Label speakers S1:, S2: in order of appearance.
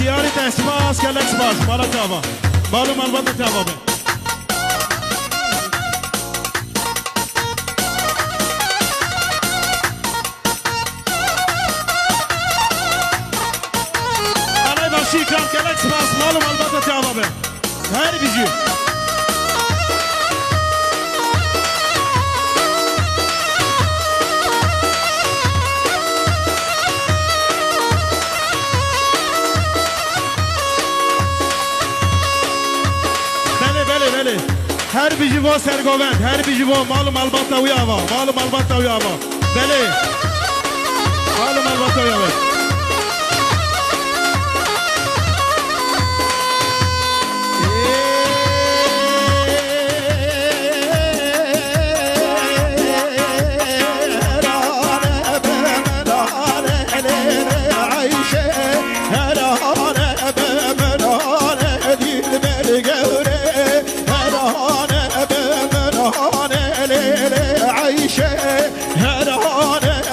S1: دیاری تسماس که لکس باز بالا تابا بالو مالبات تابا به alay başı ikram که لکس باز بالو مالبات تابا به هر بیجی هر بیجی با سرگوند هر بیجی با مال و مالبات تاوی آوا مال و مالبات تاوی آوا بله مال و مالبات تاوی آوا
S2: هر هانه